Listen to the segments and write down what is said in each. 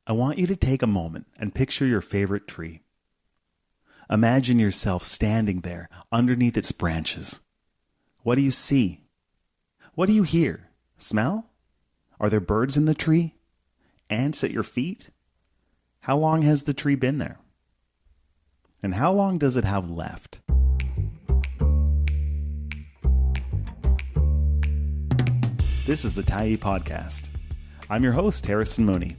I want you to take a moment and picture your favorite tree. Imagine yourself standing there underneath its branches. What do you see? What do you hear? Smell? Are there birds in the tree? Ants at your feet? How long has the tree been there? And how long does it have left? This is the Tyee podcast. I'm your host, Harrison Mooney.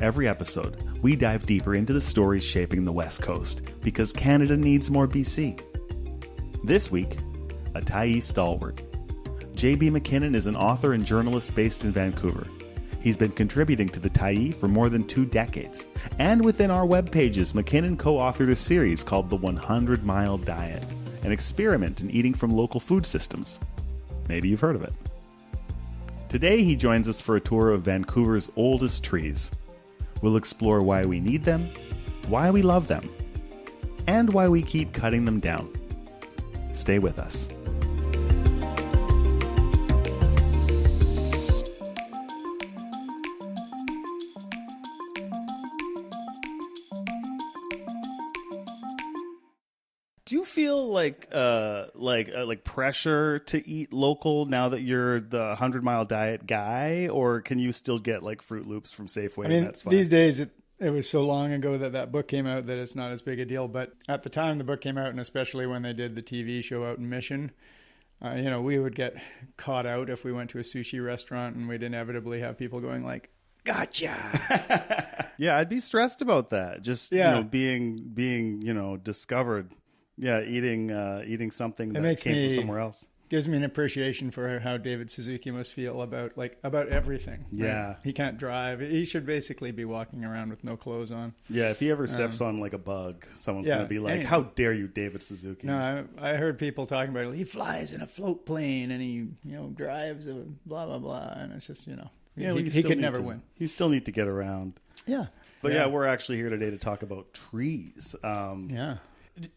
Every episode, we dive deeper into the stories shaping the West Coast because Canada needs more BC. This week, a Tyee stalwart. JB MacKinnon is an author and journalist based in Vancouver. He's been contributing to the Tyee for more than 2 decades. And within our web pages, MacKinnon co-authored a series called The 100 Mile Diet, an experiment in eating from local food systems. Maybe you've heard of it. Today, he joins us for a tour of Vancouver's oldest trees. We'll explore why we need them, why we love them, and why we keep cutting them down. Stay with us. Do you feel like pressure to eat local now that you're the 100 Mile Diet guy, or can you still get like Fruit Loops from Safeway? I mean, that's fine? These days it was so long ago that book came out that it's not as big a deal. But at the time the book came out, and especially when they did the TV show out in Mission, we would get caught out if we went to a sushi restaurant, and we'd inevitably have people going like, "Gotcha." Yeah, I'd be stressed about that. Just being discovered. Yeah, eating something that came from somewhere else. Gives me an appreciation for how David Suzuki must feel about everything. Yeah. Right? He can't drive. He should basically be walking around with no clothes on. Yeah, if he ever steps on like a bug, someone's going to be like, "How dare you, David Suzuki?" No, I heard people talking about it. He flies in a float plane and he drives a blah blah blah, and it's just he could never win. You still need to get around. Yeah. But we're actually here today to talk about trees. Yeah.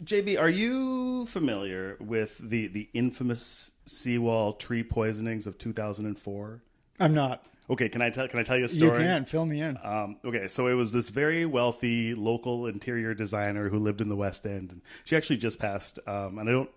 JB, are you familiar with the infamous seawall tree poisonings of 2004? I'm not. Okay, can I tell you a story? You can. Fill me in. Okay, so it was this very wealthy local interior designer who lived in the West End, and she actually just passed. And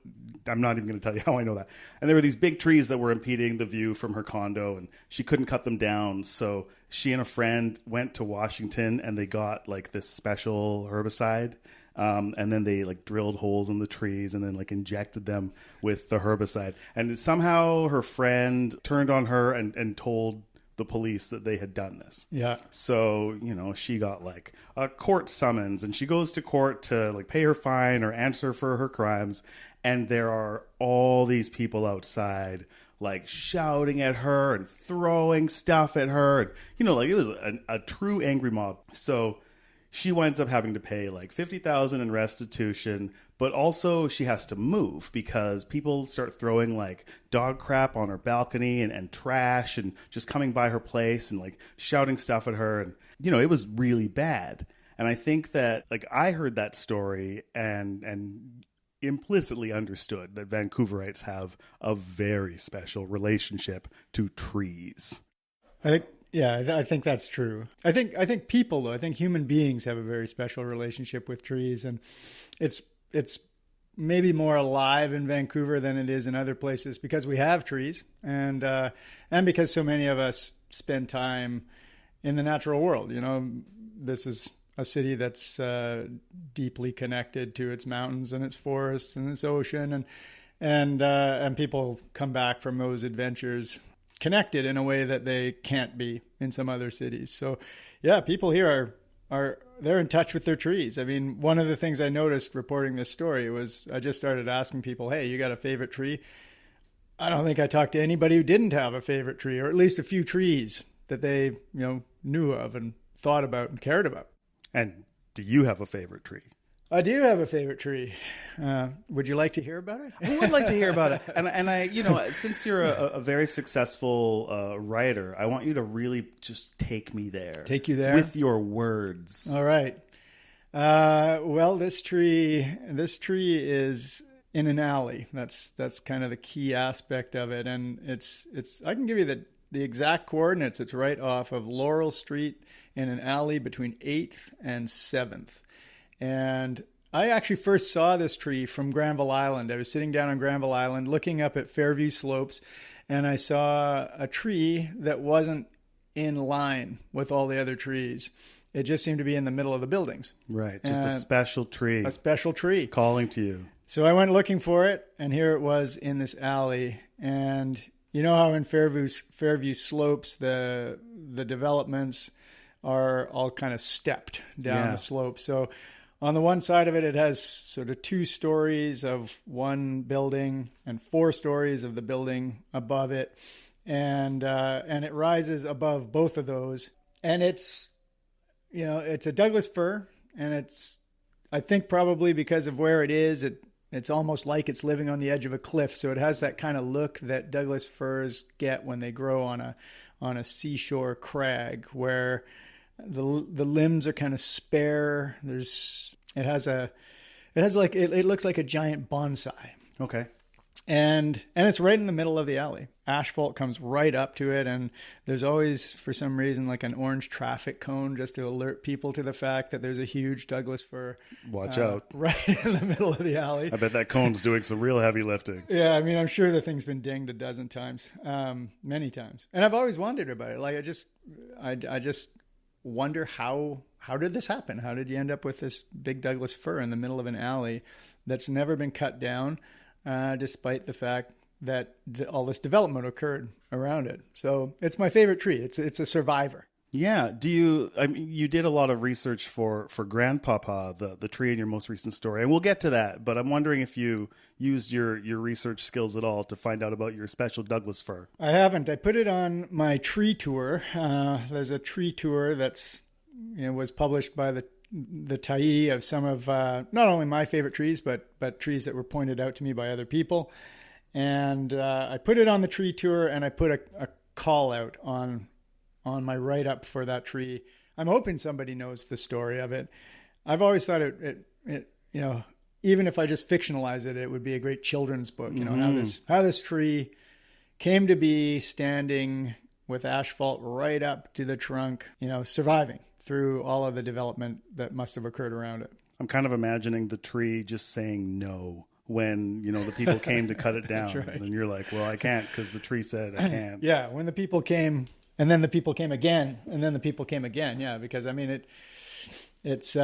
I'm not even going to tell you how I know that. And there were these big trees that were impeding the view from her condo, and she couldn't cut them down. So she and a friend went to Washington, and they got like this special herbicide. And then they like drilled holes in the trees and then like injected them with the herbicide. And somehow her friend turned on her and told the police that they had done this. Yeah. So, she got like a court summons, and she goes to court to like pay her fine or answer for her crimes. And there are all these people outside like shouting at her and throwing stuff at her. And, it was a true angry mob. So she winds up having to pay like $50,000 in restitution, but also she has to move because people start throwing like dog crap on her balcony and trash and just coming by her place and like shouting stuff at her. And, it was really bad. And I think that like I heard that story and implicitly understood that Vancouverites have a very special relationship to trees. I think that's true. I think people, though, I think human beings have a very special relationship with trees, and it's maybe more alive in Vancouver than it is in other places because we have trees, and because so many of us spend time in the natural world. This is a city that's deeply connected to its mountains and its forests and its ocean, and people come back from those adventures connected in a way that they can't be in some other cities. So yeah, people here are they're in touch with their trees. I mean, one of the things I noticed reporting this story was I just started asking people, "Hey, you got a favorite tree?" I don't think I talked to anybody who didn't have a favorite tree, or at least a few trees that they, knew of and thought about and cared about. And do you have a favorite tree? I do have a favorite tree. Would you like to hear about it? I would like to hear about it. And I, since you're a very successful writer, I want you to really just take me there. Take you there? With your words. All right. Well, this tree is in an alley. That's kind of the key aspect of it. And it's I can give you the exact coordinates, it's right off of Laurel Street in an alley between 8th and 7th. And I actually first saw this tree from Granville Island. I was sitting down on Granville Island looking up at Fairview Slopes, and I saw a tree that wasn't in line with all the other trees. It just seemed to be in the middle of the buildings. Right. Just a special tree. A special tree. Calling to you. So I went looking for it, and here it was in this alley. And you know how in Fairview Slopes, the developments are all kind of stepped down the slope. So on the one side of it, it has sort of 2 stories of one building and 4 stories of the building above it. And it rises above both of those. And it's a Douglas fir, and it's, I think probably because of where it is, it's almost like it's living on the edge of a cliff. So it has that kind of look that Douglas firs get when they grow on a seashore crag, where the limbs are kind of spare. It looks like a giant bonsai. Okay. And it's right in the middle of the alley. Asphalt comes right up to it, and there's always, for some reason, like an orange traffic cone just to alert people to the fact that there's a huge Douglas fir. Watch out. Right in the middle of the alley. I bet that cone's doing some real heavy lifting. Yeah, I mean, I'm sure the thing's been dinged a dozen times, many times. And I've always wondered about it. Like, I just wonder how did this happen? How did you end up with this big Douglas fir in the middle of an alley that's never been cut down? Despite the fact that all this development occurred around it. So it's my favorite tree. It's a survivor. Yeah. You did a lot of research for Grandpapa, the tree in your most recent story, and we'll get to that, but I'm wondering if you used your research skills at all to find out about your special Douglas fir. I haven't. I put it on my tree tour. There's a tree tour that's, was published by the Tyee of some of not only my favorite trees, but trees that were pointed out to me by other people. And I put it on the tree tour, and I put a call out on my write-up for that tree. I'm hoping somebody knows the story of it. I've always thought it even if I just fictionalize it, it would be a great children's book. How this tree came to be standing with asphalt right up to the trunk, surviving through all of the development that must have occurred around it. I'm kind of imagining the tree just saying no when, the people came to cut it down. That's right. And you're like, well, I can't because the tree said I can't. Yeah, when the people came, and then the people came again, and then the people came again. Yeah, because, I mean, it's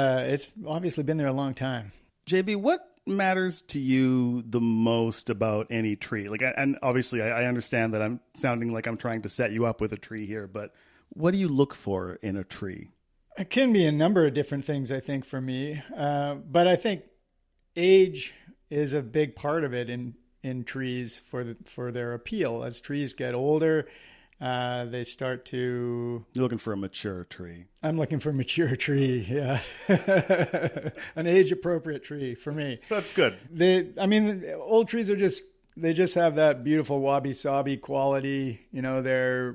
obviously been there a long time. JB, what matters to you the most about any tree? And obviously I understand that I'm sounding like I'm trying to set you up with a tree here, but what do you look for in a tree? It can be a number of different things, I think, for me. But I think age is a big part of it in trees for their appeal. As trees get older, they start to... You're looking for a mature tree. I'm looking for a mature tree, yeah. An age-appropriate tree for me. That's good. Old trees are they just have that beautiful wabi-sabi quality. They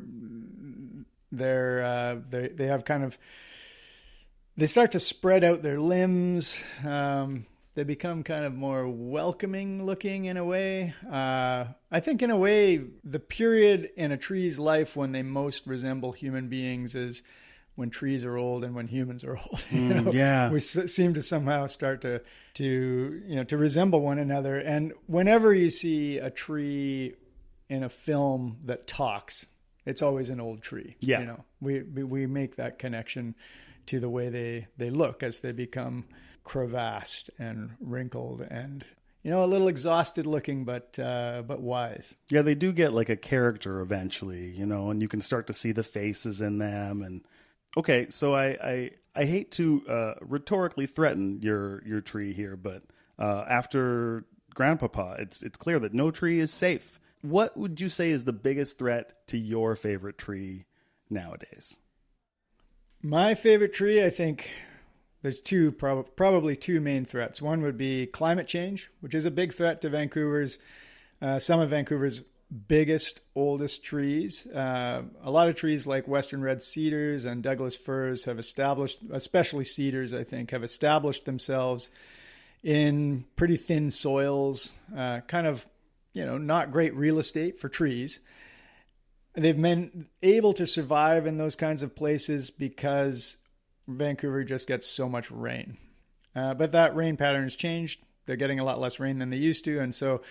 have kind of... They start to spread out their limbs. They become kind of more welcoming looking in a way. I think in a way, the period in a tree's life when they most resemble human beings is when trees are old and when humans are old. Yeah. We seem to somehow start to resemble one another. And whenever you see a tree in a film that talks, it's always an old tree. Yeah. We make that connection to the way they look as they become crevassed and wrinkled and, a little exhausted looking, but wise. Yeah, they do get like a character eventually, and you can start to see the faces in them. And okay, so I hate to rhetorically threaten your tree here, but after Grandpapa, it's clear that no tree is safe. What would you say is the biggest threat to your favorite tree nowadays? My favorite tree, I think there's probably two main threats. One would be climate change, which is a big threat to some of Vancouver's biggest, oldest trees. A lot of trees like western red cedars and Douglas firs have established, especially cedars, I think, have established themselves in pretty thin soils, kind of, not great real estate for trees. they've been able to survive in those kinds of places because Vancouver just gets so much rain. But that rain pattern has changed. They're getting a lot less rain than they used to. And so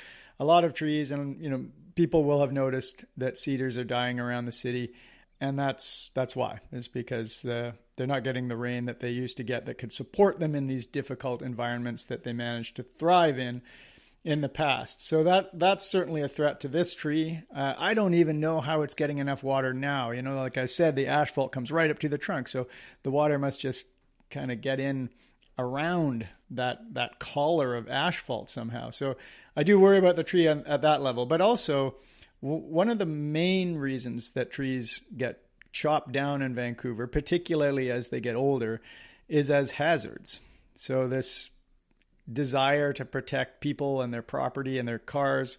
a lot of trees, and people will have noticed that cedars are dying around the city. And that's why. It's because they're not getting the rain that they used to get that could support them in these difficult environments that they managed to thrive in the past. So that's certainly a threat to this tree. I don't even know how it's getting enough water now. Like I said, the asphalt comes right up to the trunk. So the water must just kind of get in around that collar of asphalt somehow. So I do worry about the tree at that level. But also, one of the main reasons that trees get chopped down in Vancouver, particularly as they get older, is as hazards. So this desire to protect people and their property and their cars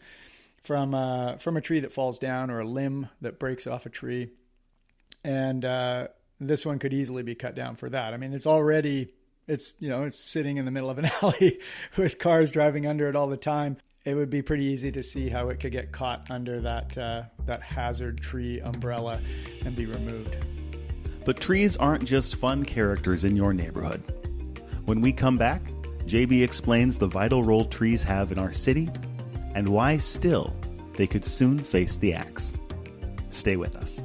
from a tree that falls down or a limb that breaks off a tree. And this one could easily be cut down for that. I mean, it's sitting in the middle of an alley with cars driving under it all the time. It would be pretty easy to see how it could get caught under that hazard tree umbrella and be removed. But trees aren't just fun characters in your neighborhood. When we come back, JB explains the vital role trees have in our city and why still they could soon face the axe. Stay with us.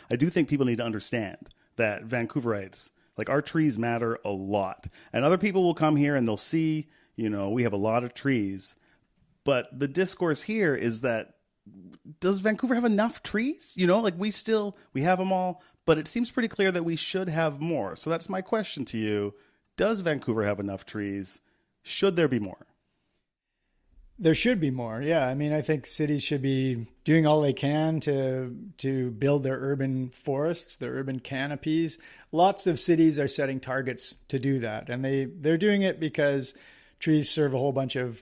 I do think people need to understand that Vancouverites, like, our trees matter a lot. And other people will come here and they'll see, we have a lot of trees. But the discourse here is that, does Vancouver have enough trees? We have them all, but it seems pretty clear that we should have more. So that's my question to you. Does Vancouver have enough trees? Should there be more? There should be more. Yeah. I mean, I think cities should be doing all they can to build their urban forests, their urban canopies. Lots of cities are setting targets to do that. And they're doing it because trees serve a whole bunch of,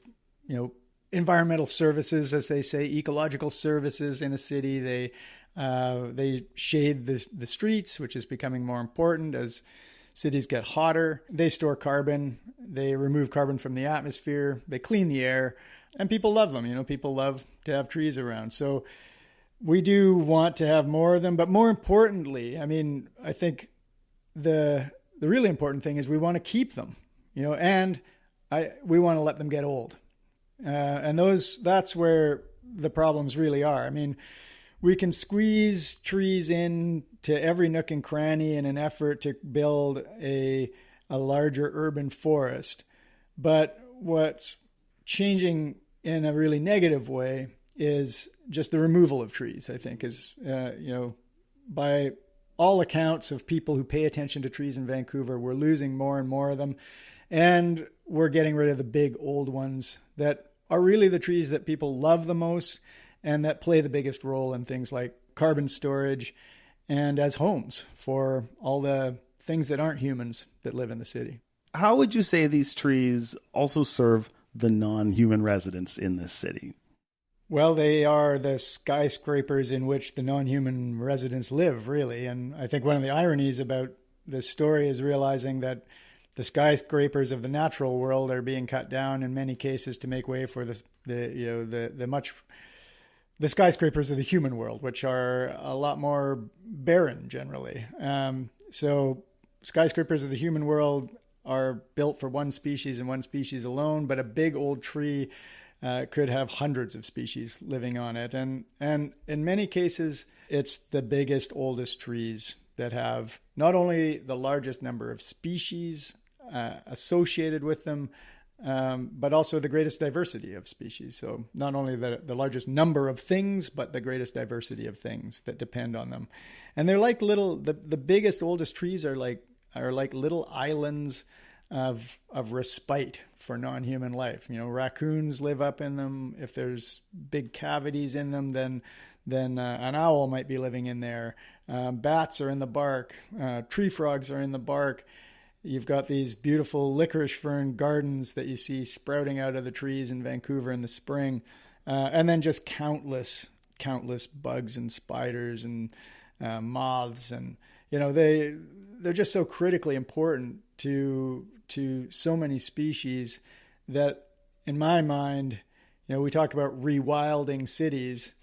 environmental services, as they say, ecological services in a city. They shade the streets, which is becoming more important as cities get hotter. They store carbon. They remove carbon from the atmosphere. They clean the air. And people love them. People love to have trees around. So we do want to have more of them. But more importantly, I mean, I think the really important thing is we want to keep them, and we want to let them get old. And that's where the problems really are. I mean, we can squeeze trees in to every nook and cranny in an effort to build a larger urban forest. But what's changing in a really negative way is just the removal of trees, I think, is, by all accounts of people who pay attention to trees in Vancouver, we're losing more and more of them. And we're getting rid of the big old ones that are really the trees that people love the most and that play the biggest role in things like carbon storage and as homes for all the things that aren't humans that live in the city. How would you say these trees also serve the non-human residents in this city? Well, they are the skyscrapers in which the non-human residents live, really. And I think one of the ironies about this story is realizing that the skyscrapers of the natural world are being cut down in many cases to make way for the skyscrapers of the human world, which are a lot more barren generally. So skyscrapers of the human world are built for one species and one species alone, but a big old tree could have hundreds of species living on it. And in many cases, it's the biggest, oldest trees that have not only the largest number of species associated with them, but also the greatest diversity of species. So not only the largest number of things, but the greatest diversity of things that depend on them. And they're like the biggest, oldest trees are like little islands of respite for non-human life. Raccoons live up in them. If there's big cavities in them, then an owl might be living in there. Bats are in the bark. Tree frogs are in the bark. You've got these beautiful licorice fern gardens that you see sprouting out of the trees in Vancouver in the spring. And then just countless bugs and spiders and moths. And they're just so critically important to so many species that, in my mind, we talk about rewilding cities.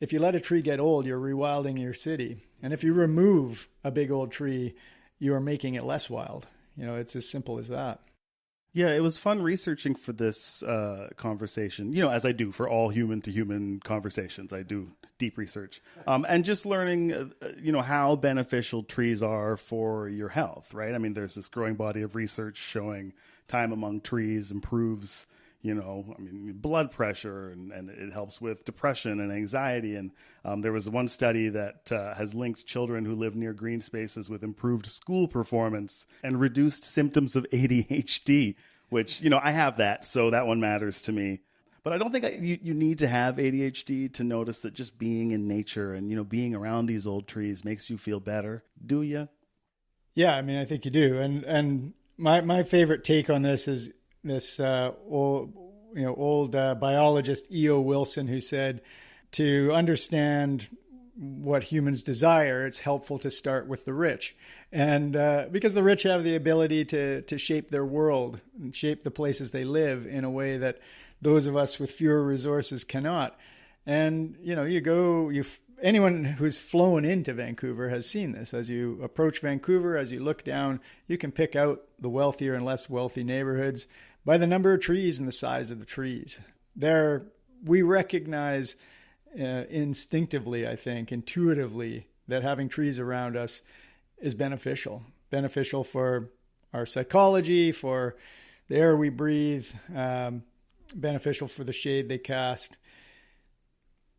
If you let a tree get old, you're rewilding your city. And if you remove a big old tree, you are making it less wild. It's as simple as that. Yeah, it was fun researching for this conversation, as I do for all human-to-human conversations. I do deep research. And just learning, how beneficial trees are for your health, right? I mean, there's this growing body of research showing time among trees improves, blood pressure, and it helps with depression and anxiety. And there was one study that has linked children who live near green spaces with improved school performance and reduced symptoms of ADHD, which, I have that, so that one matters to me. But I don't think you need to have ADHD to notice that just being in nature and, being around these old trees makes you feel better. Do you? Yeah, I mean, I think you do. And my favorite take on this is this old biologist E.O. Wilson, who said, to understand what humans desire, it's helpful to start with the rich. And because the rich have the ability to shape their world and shape the places they live in a way that those of us with fewer resources cannot. And, anyone who's flown into Vancouver has seen this. As you approach Vancouver, as you look down, you can pick out the wealthier and less wealthy neighborhoods by the number of trees and the size of the trees. We recognize instinctively, I think, intuitively, that having trees around us is beneficial for our psychology, for the air we breathe, beneficial for the shade they cast,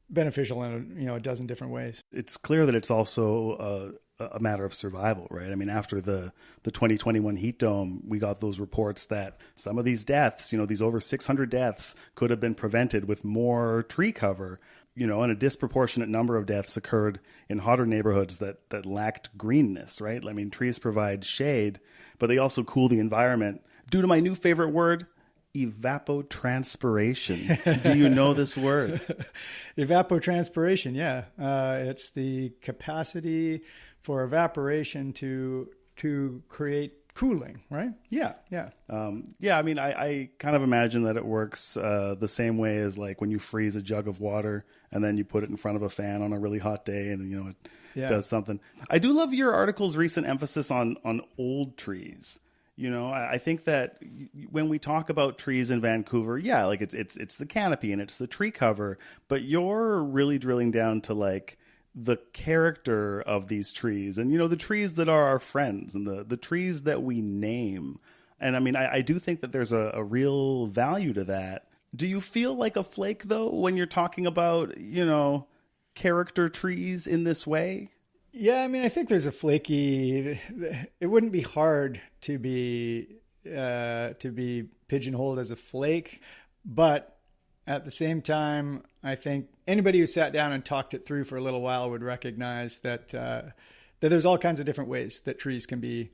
beneficial in a dozen different ways. It's clear that it's also a matter of survival, right? I mean, after the 2021 heat dome, we got those reports that some of these deaths, these over 600 deaths, could have been prevented with more tree cover. And a disproportionate number of deaths occurred in hotter neighborhoods that lacked greenness, right? I mean, trees provide shade, but they also cool the environment. Due to my new favorite word, evapotranspiration. Do you know this word? Evapotranspiration, yeah. It's the capacity for evaporation to create cooling, right? Yeah. Yeah. I mean, I kind of imagine that it works the same way as like when you freeze a jug of water and then you put it in front of a fan on a really hot day and, it does something. I do love your article's recent emphasis on old trees. I think that when we talk about trees in Vancouver, yeah, like it's the canopy and it's the tree cover, but you're really drilling down to like the character of these trees and, the trees that are our friends and the trees that we name. And I mean, I do think that there's a real value to that. Do you feel like a flake though, when you're talking about, character trees in this way? Yeah, I mean, I think there's a flaky. It wouldn't be hard to be pigeonholed as a flake, but at the same time, I think anybody who sat down and talked it through for a little while would recognize that there's all kinds of different ways that trees can be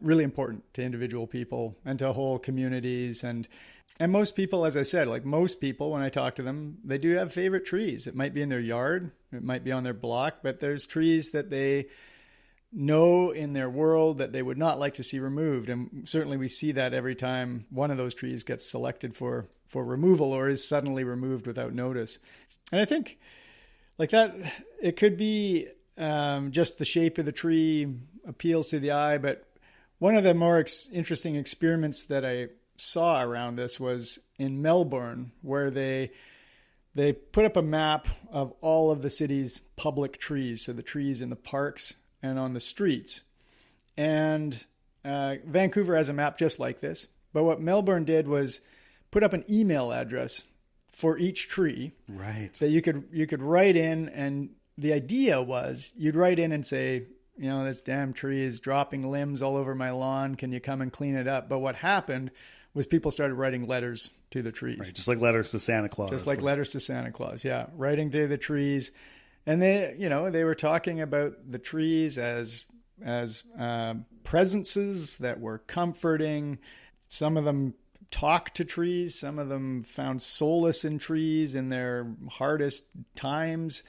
really important to individual people and to whole communities. And most people, as I said, like most people, when I talk to them, they do have favorite trees. It might be in their yard, it might be on their block, but there's trees that they know in their world that they would not like to see removed. And certainly we see that every time one of those trees gets selected for removal or is suddenly removed without notice. And I think like that, it could be just the shape of the tree appeals to the eye. But one of the more interesting experiments that I saw around this was in Melbourne, where they put up a map of all of the city's public trees, so the trees in the parks and on the streets. And Vancouver has a map just like this. But what Melbourne did was put up an email address for each tree, right, that you could write in. And the idea was you'd write in and say, this damn tree is dropping limbs all over my lawn. Can you come and clean it up? But what happened was people started writing letters to the trees. Right, just like letters to Santa Claus. Just like letters to Santa Claus, yeah. Writing to the trees. And they were talking about the trees as presences that were comforting. Some of them talked to trees. Some of them found solace in trees in their hardest times.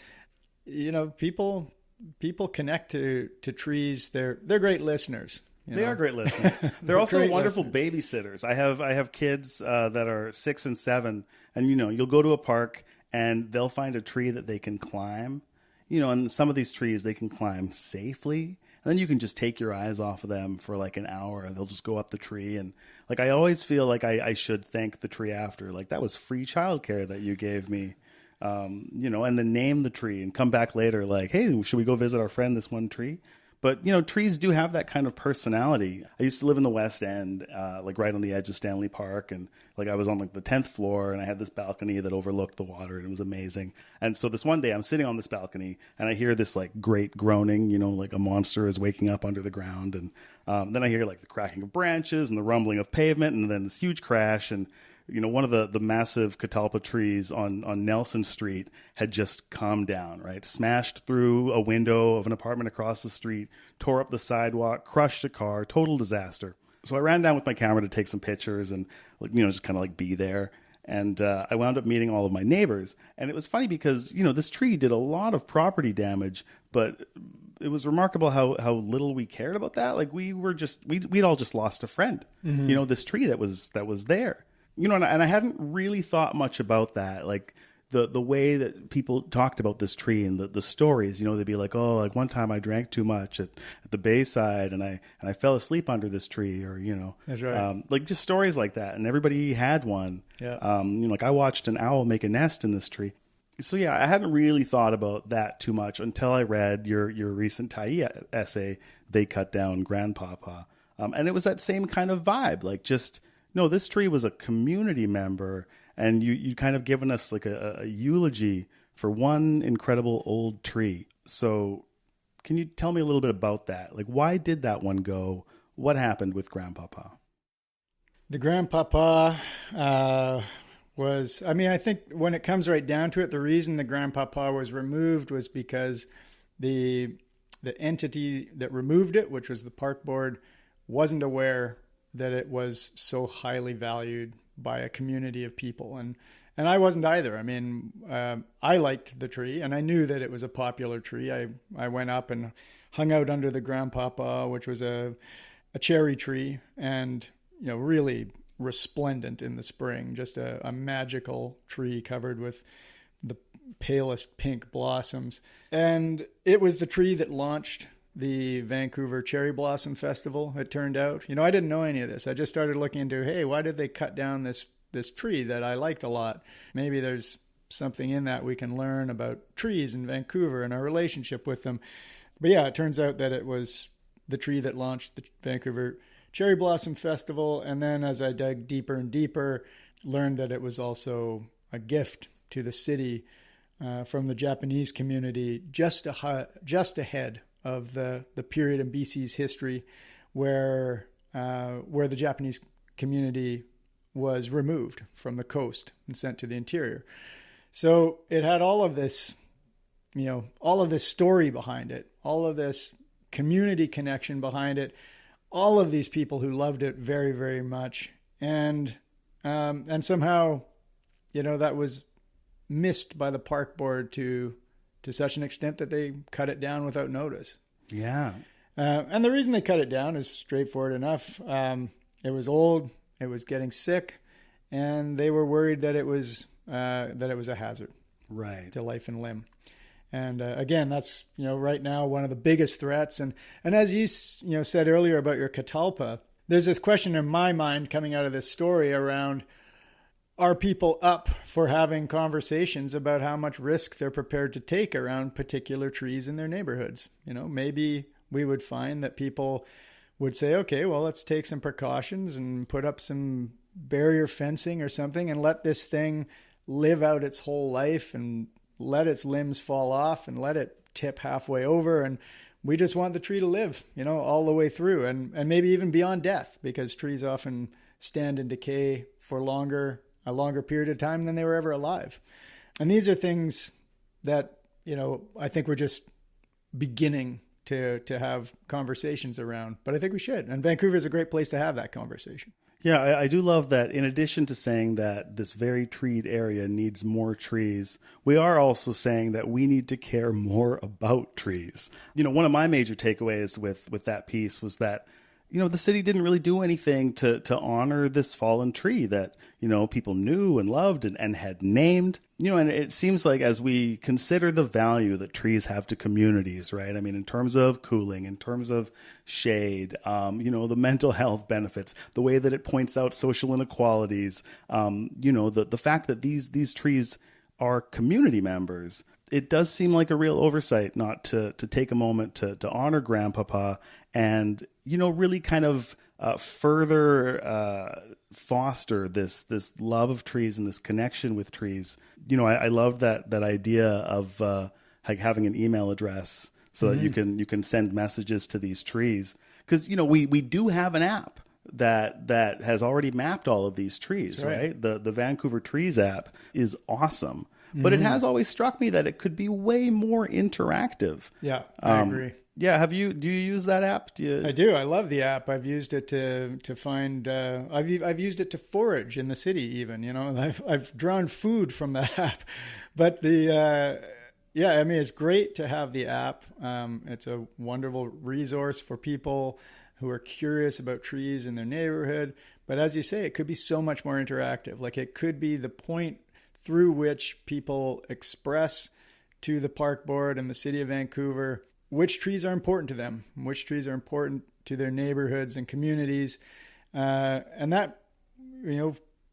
People people connect to trees. They're great listeners. They are great listeners. They're also wonderful babysitters. I have kids that are 6 and 7, and you'll go to a park and they'll find a tree that they can climb. And some of these trees they can climb safely, and then you can just take your eyes off of them for like an hour, and they'll just go up the tree. And like I always feel like I should thank the tree after. Like, that was free childcare that you gave me. And then name the tree and come back later like, hey, should we go visit our friend this one tree? But, trees do have that kind of personality. I used to live in the West End, like right on the edge of Stanley Park. And like I was on like the 10th floor, and I had this balcony that overlooked the water, and it was amazing. And so this one day I'm sitting on this balcony and I hear this like great groaning, like a monster is waking up under the ground. And then I hear like the cracking of branches and the rumbling of pavement, and then this huge crash. And one of the massive catalpa trees on Nelson Street had just come down, right? Smashed through a window of an apartment across the street, tore up the sidewalk, crushed a car, total disaster. So I ran down with my camera to take some pictures and, just kind of like be there. And I wound up meeting all of my neighbors. And it was funny because, this tree did a lot of property damage, but it was remarkable how little we cared about that. Like we'd all just lost a friend, this tree that was there. And I hadn't really thought much about that. Like the way that people talked about this tree and the stories, they'd be like, oh, like one time I drank too much at the Bayside and I fell asleep under this tree, or, That's right. like just stories like that. And everybody had one. Yeah. Like I watched an owl make a nest in this tree. So yeah, I hadn't really thought about that too much until I read your recent Tyee essay, They Cut Down Grandpapa. And it was that same kind of vibe, like just, no, this tree was a community member, and you kind of given us like a eulogy for one incredible old tree. So can you tell me a little bit about that? Like, why did that one go? What happened with Grandpapa? The Grandpapa I think when it comes right down to it, the reason the Grandpapa was removed was because the entity that removed it, which was the park board, wasn't aware that it was so highly valued by a community of people. And I wasn't either. I mean, I liked the tree, and I knew that it was a popular tree. I went up and hung out under the Grandpapa, which was a cherry tree, and, really resplendent in the spring, just a magical tree covered with the palest pink blossoms. And it was the tree that launched the Vancouver Cherry Blossom Festival, it turned out. I didn't know any of this. I just started looking into, hey, why did they cut down this tree that I liked a lot? Maybe there's something in that we can learn about trees in Vancouver and our relationship with them. But yeah, it turns out that it was the tree that launched the Vancouver Cherry Blossom Festival. And then as I dug deeper and deeper, learned that it was also a gift to the city from the Japanese community just ahead of the period in BC's history where the Japanese community was removed from the coast and sent to the interior. So it had all of this, all of this story behind it, all of this community connection behind it, all of these people who loved it very, very much. And somehow, that was missed by the park board to such an extent that they cut it down without notice. Yeah. And the reason they cut it down is straightforward enough. It was old, it was getting sick, and they were worried that it was a hazard, right, to life and limb. And again, that's right now one of the biggest threats. And as you said earlier about your catalpa, there's this question in my mind coming out of this story around, are people up for having conversations about how much risk they're prepared to take around particular trees in their neighborhoods? Maybe we would find that people would say, okay, well, let's take some precautions and put up some barrier fencing or something and let this thing live out its whole life and let its limbs fall off and let it tip halfway over. And we just want the tree to live, all the way through and maybe even beyond death, because trees often stand in decay for a longer period of time than they were ever alive. And these are things that, I think we're just beginning to have conversations around, but I think we should. And Vancouver is a great place to have that conversation. Yeah, I do love that in addition to saying that this very treed area needs more trees, we are also saying that we need to care more about trees. One of my major takeaways with that piece was that, the city didn't really do anything to honor this fallen tree that, people knew and loved and had named. And it seems like as we consider the value that trees have to communities, right? I mean, in terms of cooling, in terms of shade, the mental health benefits, the way that it points out social inequalities, the fact that these trees are community members, it does seem like a real oversight not to take a moment to honor Grandpapa and, really kind of further foster this love of trees and this connection with trees. I love that idea of like having an email address so that you can send messages to these trees. Because, we do have an app that has already mapped all of these trees, right? The Vancouver Trees app is awesome. But it has always struck me that it could be way more interactive. Yeah, I agree. Yeah, do you use that app? I do. I love the app. I've used it to find. I've used it to forage in the city. Even I've drawn food from that app. But it's great to have the app. It's a wonderful resource for people who are curious about trees in their neighborhood. But as you say, it could be so much more interactive. Like it could be the point through which people express to the park board and the city of Vancouver which trees are important to them, which trees are important to their neighborhoods and communities. And that,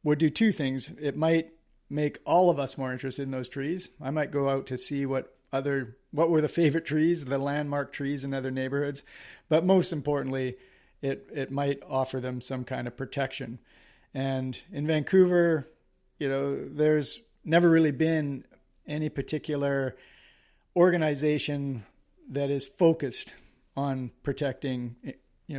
would do two things. It might make all of us more interested in those trees. I might go out to see what were the favorite trees, the landmark trees in other neighborhoods. But most importantly, it might offer them some kind of protection. And in Vancouver, there's never really been any particular organization that is focused on protecting,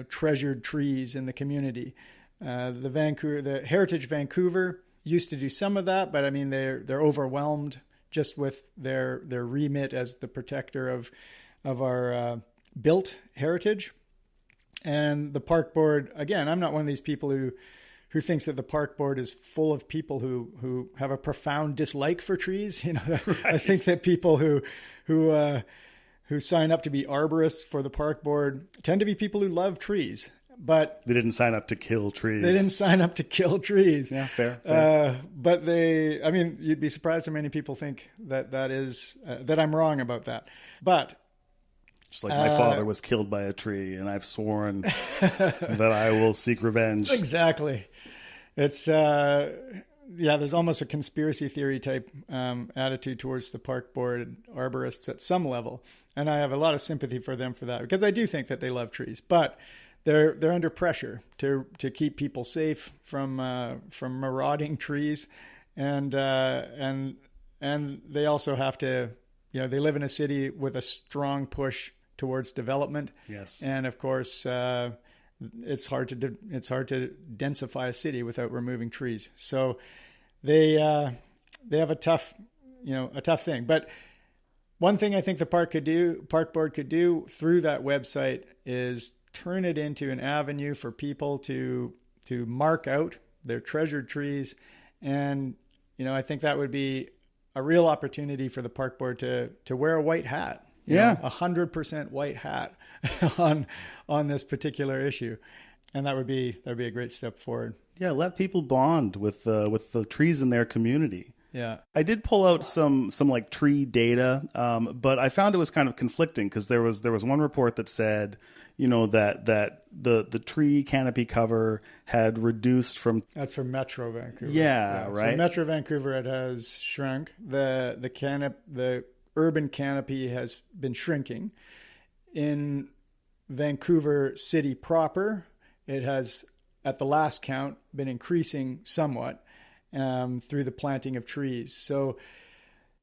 treasured trees in the community. The Heritage Vancouver used to do some of that, but I mean, they're overwhelmed just with their remit as the protector of our built heritage. And the park board, again, I'm not one of these people who thinks that the park board is full of people who have a profound dislike for trees. Right. I think that people who sign up to be arborists for the park board tend to be people who love trees, but they didn't sign up to kill trees. Yeah, fair. But you'd be surprised how many people think that is that I'm wrong about that. But just like my father was killed by a tree, and I've sworn that I will seek revenge. Exactly. It's there's almost a conspiracy theory type attitude towards the park board arborists at some level. And I have a lot of sympathy for them for that, because I do think that they love trees, but they're under pressure to keep people safe from marauding trees. And they also have to, they live in a city with a strong push towards development. Yes. And of course, it's hard to densify a city without removing trees. So they have a tough thing. But one thing I think the park board could do through that website is turn it into an avenue for people to mark out their treasured trees. And, I think that would be a real opportunity for the park board to wear a white hat. 100% white hat on this particular issue. And that would be a great step forward. Yeah, let people bond with the trees in their community. Yeah, I did pull out some like tree data, but I found it was kind of conflicting, because there was one report that said, that the tree canopy cover had reduced from. That's for Metro Vancouver. Yeah, right. So Metro Vancouver, it has shrunk. The urban canopy has been shrinking. In Vancouver City proper, it has, at the last count, been increasing somewhat through the planting of trees. So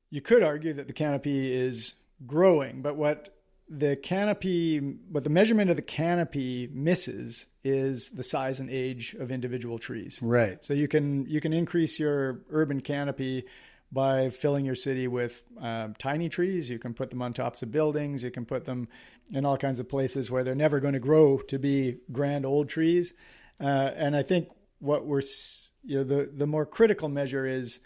you could argue that the canopy is growing, but what the measurement of the canopy misses is the size and age of individual trees. Right. So you can increase your urban canopy by filling your city with tiny trees. You can put them on tops of buildings. You can put them in all kinds of places where they're never going to grow to be grand old trees. And I think what the more critical measure is,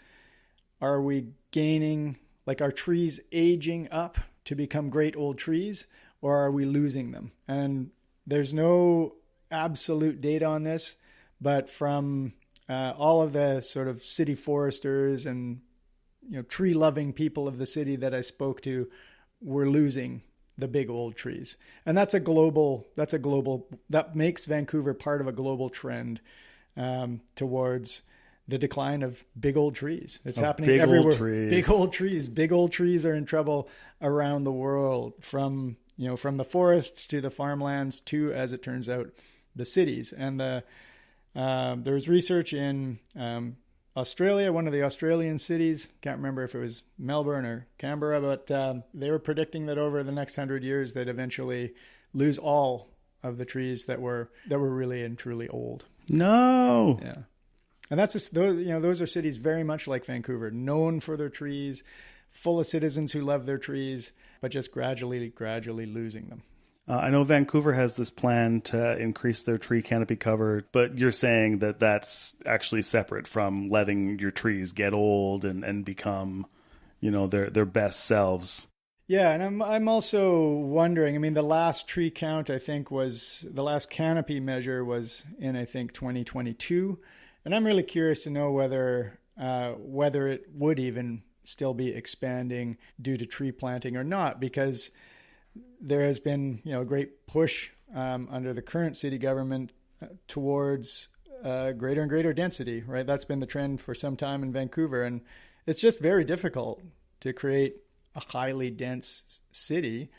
are we gaining, like, are trees aging up to become great old trees, or are we losing them? And there's no absolute data on this, but from all of the sort of city foresters and tree loving people of the city that I spoke to, we're losing the big old trees. And that makes Vancouver part of a global trend towards the decline of big old trees. It's happening everywhere. Big old trees are in trouble around the world, from the forests to the farmlands to, as it turns out, the cities. And there was research in Australia, one of the Australian cities, can't remember if it was Melbourne or Canberra, but they were predicting that over the next 100 years, they'd eventually lose all of the trees that were really and truly old. No. Yeah. And that's those are cities very much like Vancouver, known for their trees, full of citizens who love their trees, but just gradually losing them. I know Vancouver has this plan to increase their tree canopy cover, but you're saying that that's actually separate from letting your trees get old and become, their best selves. Yeah, and I'm also wondering, I mean, the last tree count, I think, the last canopy measure was in, I think, 2022. And I'm really curious to know whether it would even still be expanding due to tree planting or not, because there has been, a great push under the current city government towards greater and greater density, right? That's been the trend for some time in Vancouver. And it's just very difficult to create a highly dense city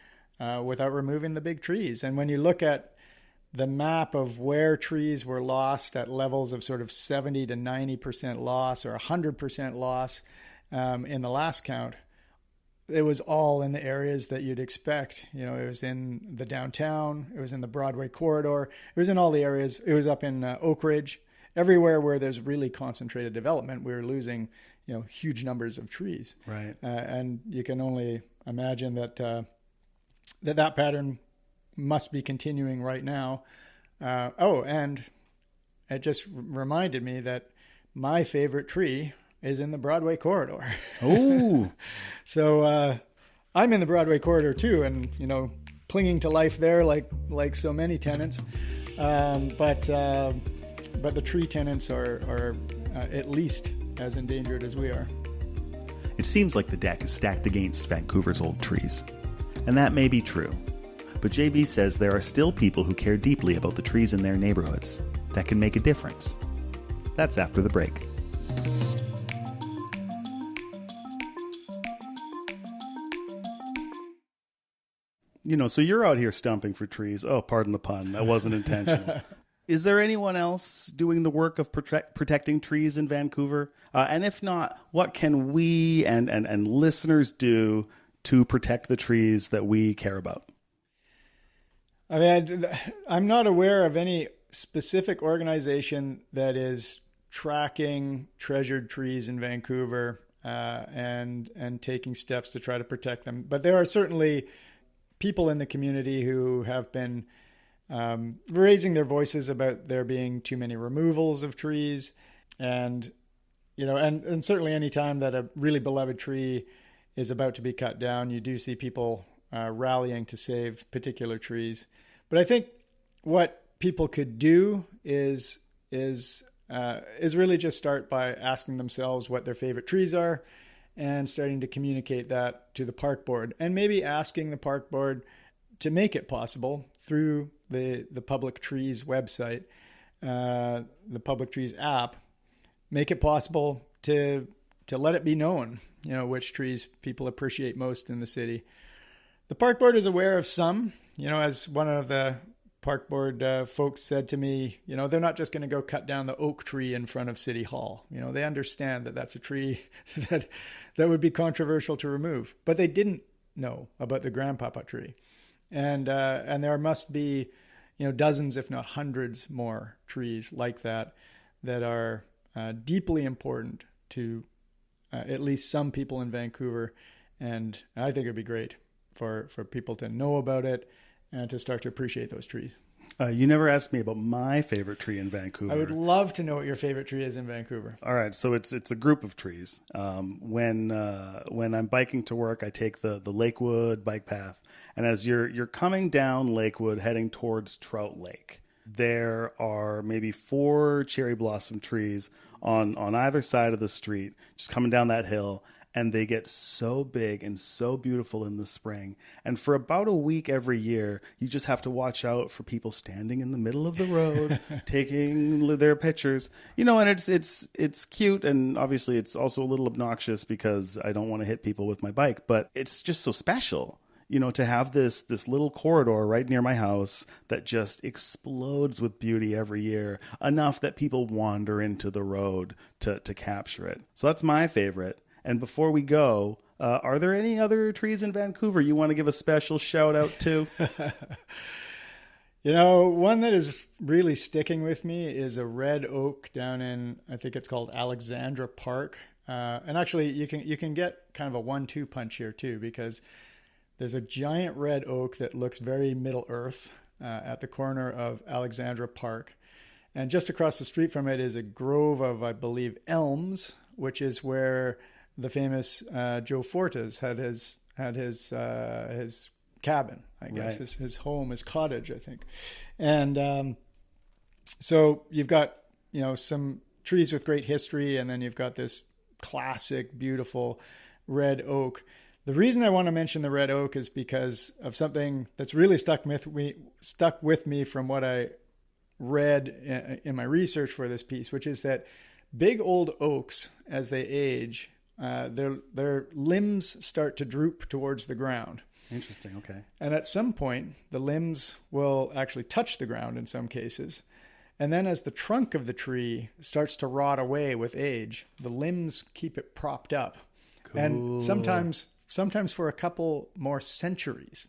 without removing the big trees. And when you look at the map of where trees were lost at levels of sort of 70 to 90% loss or 100% loss in the last count, it was all in the areas that you'd expect. It was in the downtown, it was in the Broadway corridor, it was in all the areas. It was up in Oak Ridge. Everywhere where there's really concentrated development, we were losing, huge numbers of trees. Right. And you can only imagine that that pattern must be continuing right now. And it just reminded me that my favorite tree is in the Broadway corridor. Oh, so I'm in the Broadway corridor too, and clinging to life there, like so many tenants. But the tree tenants are at least as endangered as we are. It seems like the deck is stacked against Vancouver's old trees, and that may be true. But JB says there are still people who care deeply about the trees in their neighborhoods that can make a difference. That's after the break. So you're out here stumping for trees. Oh, pardon the pun. That wasn't intentional. Is there anyone else doing the work of protecting trees in Vancouver? And if not, what can we and listeners do to protect the trees that we care about? I mean, I'm not aware of any specific organization that is tracking treasured trees in Vancouver and taking steps to try to protect them. But there are certainly people in the community who have been raising their voices about there being too many removals of trees. And certainly any time that a really beloved tree is about to be cut down, you do see people rallying to save particular trees. But I think what people could do is really just start by asking themselves what their favorite trees are and starting to communicate that to the park board, and maybe asking the park board to make it possible through the Public Trees website, the Public Trees app, make it possible to let it be known, which trees people appreciate most in the city. The park board is aware of some, as one of the park board folks said to me, they're not just going to go cut down the oak tree in front of City Hall. They understand that that's a tree that would be controversial to remove, but they didn't know about the grandpapa tree. And there must be, dozens, if not hundreds more trees like that are deeply important to at least some people in Vancouver. And I think it'd be great for people to know about it and to start to appreciate those trees. You never asked me about my favorite tree in Vancouver. I would love to know what your favorite tree is in Vancouver. All right, so it's a group of trees. When I'm biking to work, I take the Lakewood bike path, and as you're coming down Lakewood heading towards Trout Lake, there are maybe 4 cherry blossom trees on either side of the street, just coming down that hill. And they get so big and so beautiful in the spring. And for about a week every year, you just have to watch out for people standing in the middle of the road, taking their pictures. You know, and it's cute. And obviously it's also a little obnoxious because I don't want to hit people with my bike. But it's just so special, you know, to have this little corridor right near my house that just explodes with beauty every year, enough that people wander into the road to capture it. So that's my favorite. And before we go, are there any other trees in Vancouver you want to give a special shout out to? You know, one that is really sticking with me is a red oak down in, I think it's called Alexandra Park. And actually, you can get kind of a 1-2 punch here too, because there's a giant red oak that looks very Middle Earth at the corner of Alexandra Park. And just across the street from it is a grove of, I believe, elms, which is where the famous Joe Fortes had his cabin, I guess, right. his home, his cottage, I think. And so you've got, you know, some trees with great history, and then you've got this classic, beautiful red oak. The reason I want to mention the red oak is because of something that's really stuck with me from what I read in my research for this piece, which is that big old oaks, as they age, their limbs start to droop towards the ground. Interesting. Okay. And at some point, the limbs will actually touch the ground in some cases. And then as the trunk of the tree starts to rot away with age, the limbs keep it propped up. Cool. And sometimes for a couple more centuries,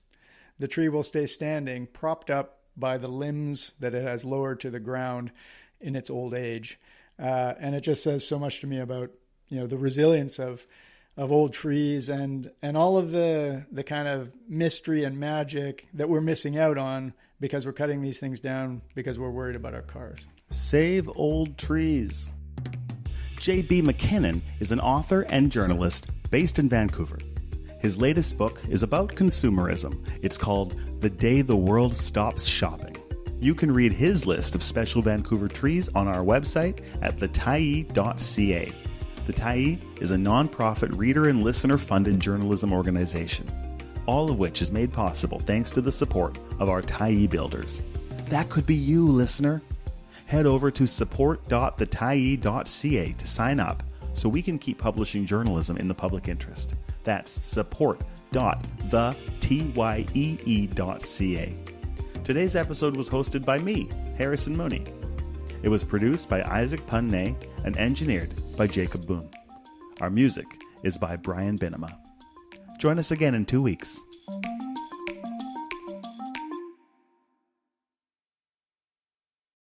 the tree will stay standing, propped up by the limbs that it has lowered to the ground in its old age. And it just says so much to me about, you know, the resilience of old trees and all of the kind of mystery and magic that we're missing out on because we're cutting these things down because we're worried about our cars. Save old trees. J.B. MacKinnon is an author and journalist based in Vancouver. His latest book is about consumerism. It's called The Day the World Stops Shopping. You can read his list of special Vancouver trees on our website at thetyee.ca. The Tyee is a non-profit reader and listener-funded journalism organization, all of which is made possible thanks to the support of our Tyee builders. That could be you, listener. Head over to support.thetyee.ca to sign up so we can keep publishing journalism in the public interest. That's support.thetyee.ca. Today's episode was hosted by me, Harrison Mooney. It was produced by Isaac Punnay and engineered by Jacob Boone. Our music is by Brian Binema. Join us again in 2 weeks.